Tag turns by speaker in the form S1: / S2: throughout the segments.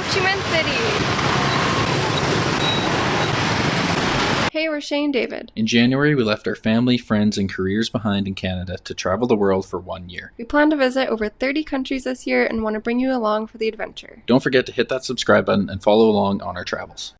S1: Ho Chi Minh City. Hey, we're Shane David.
S2: In January, we left our family, friends, and careers behind in Canada to travel the world for 1 year.
S1: We plan to visit over 30 countries this year and want to bring you along for the adventure.
S2: Don't forget to hit that subscribe button and follow along on our travels.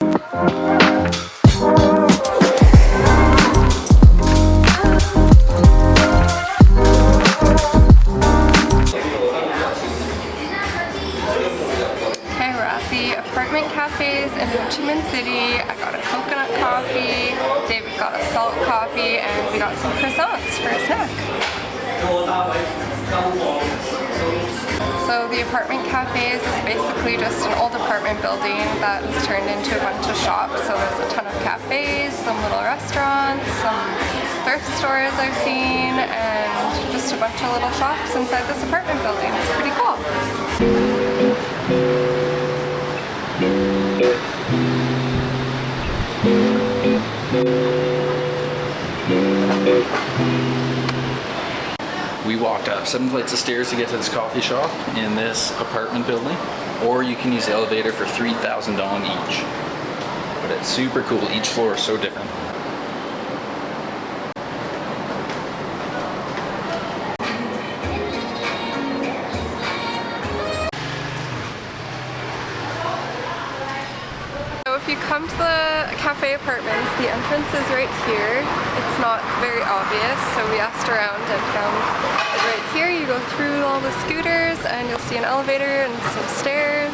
S1: Apartment cafes in Ho Chi Minh City. I got a coconut coffee, David got a salt coffee, and we got some croissants for a snack. So the apartment cafes is basically just an old apartment building that is turned into a bunch of shops. So there's a ton of cafes, some little restaurants, some thrift stores I've seen, and just a bunch of little shops inside this apartment building. It's pretty cool.
S2: We walked up 7 flights of stairs to get to this coffee shop in this apartment building, or you can use the elevator for 3,000 dong each. But it's super cool, each floor is so different.
S1: If you come to the cafe apartments, the entrance is right here. It's not very obvious, so we asked around and found it right here. You go through all the scooters and you'll see an elevator and some stairs.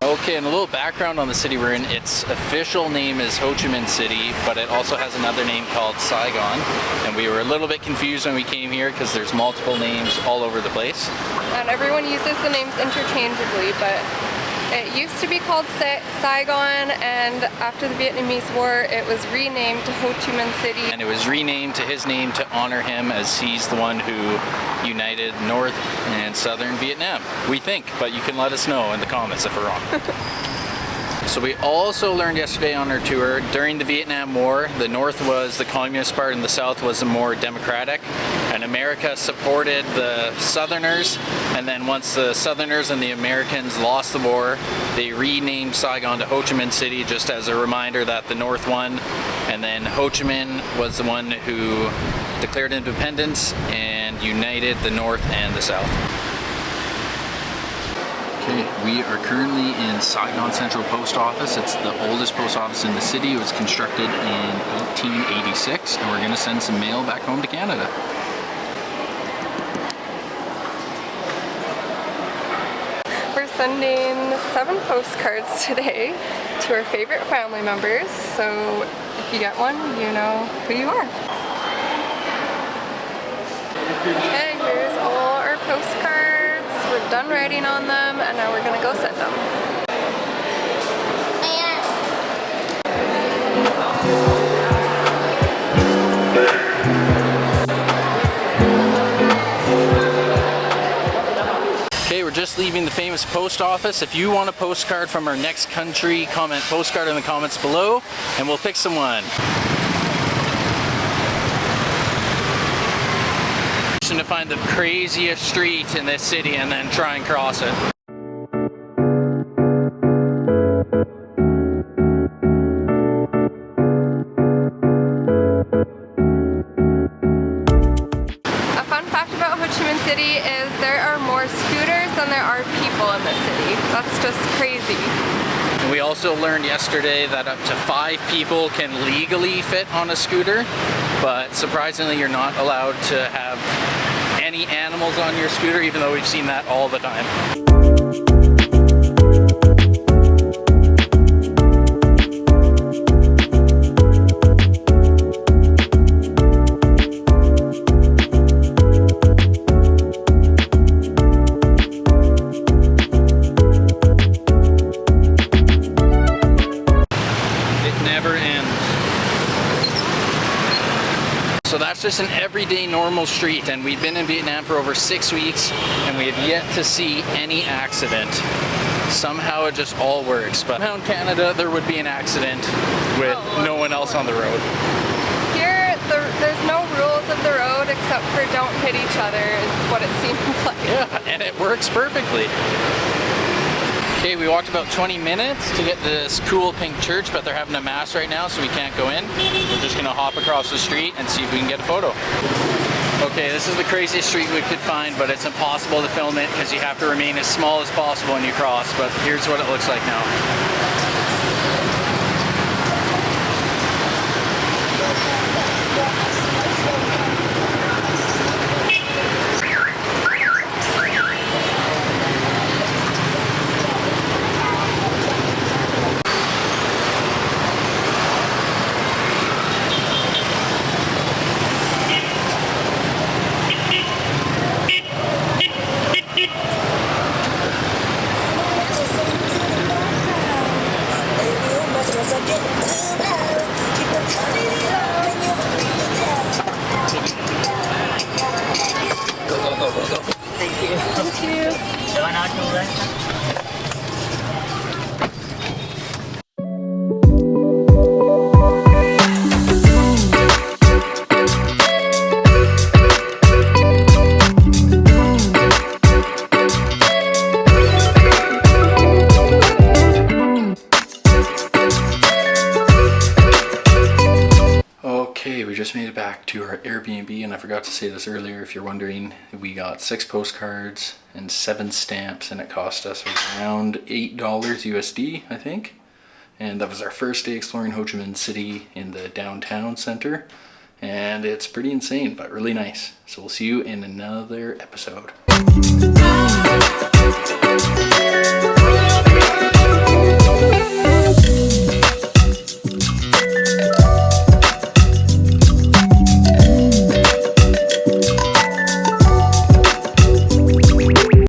S2: Okay, and a little background on the city we're in. Its official name is Ho Chi Minh City, but it also has another name called Saigon. And we were a little bit confused when we came here because there's multiple names all over the place.
S1: And everyone uses the names interchangeably, but it used to be called Saigon, and after the Vietnamese War it was renamed to Ho Chi Minh City.
S2: And it was renamed to his name to honor him, as he's the one who united North and Southern Vietnam. We think, but you can let us know in the comments if we're wrong. So we also learned yesterday on our tour, during the Vietnam War, the North was the communist part and the South was the more democratic. And America supported the Southerners, and then once the Southerners and the Americans lost the war, they renamed Saigon to Ho Chi Minh City, just as a reminder that the North won. And then Ho Chi Minh was the one who declared independence and united the North and the South. Okay, we are currently in Saigon Central Post Office. It's the oldest post office in the city. It was constructed in 1886, and we're going to send some mail back home to Canada.
S1: We're sending 7 postcards today to our favorite family members, so if you get one, you know who you are. Okay, here's all our postcards. We're done writing on them, and now we're gonna go send them.
S2: Okay, we're just leaving the famous post office. If you want a postcard from our next country, comment postcard in the comments below, and we'll pick someone. To find the craziest street in this city and then try and cross it.
S1: A fun fact about Ho Chi Minh City is there are more scooters than there are people in the city. That's just crazy.
S2: We also learned yesterday that up to 5 people can legally fit on a scooter, but surprisingly you're not allowed to have any animals on your scooter, even though we've seen that all the time. It never ends. So that's just an everyday normal street, and we've been in Vietnam for over 6 weeks and we have yet to see any accident. somehow it just all works. But around Canada, there would be an accident with no one else on the road.
S1: Here, there's no rules of the road except for don't hit each other is what it seems like.
S2: Yeah, and it works perfectly. Okay, we walked about 20 minutes to get this cool pink church, but they're having a mass right now, so we can't go in. We're just gonna hop across the street and see if we can get a photo. Okay, this is the craziest street we could find, but it's impossible to film it because you have to remain as small as possible when you cross, but here's what it looks like now. Okay, we just made it back to our Airbnb, and I forgot to say this earlier if you're wondering. We got 6 postcards and 7 stamps, and it cost us around $8 USD, I think. And that was our first day exploring Ho Chi Minh City in the downtown center. And it's pretty insane, but really nice. So we'll see you in another episode.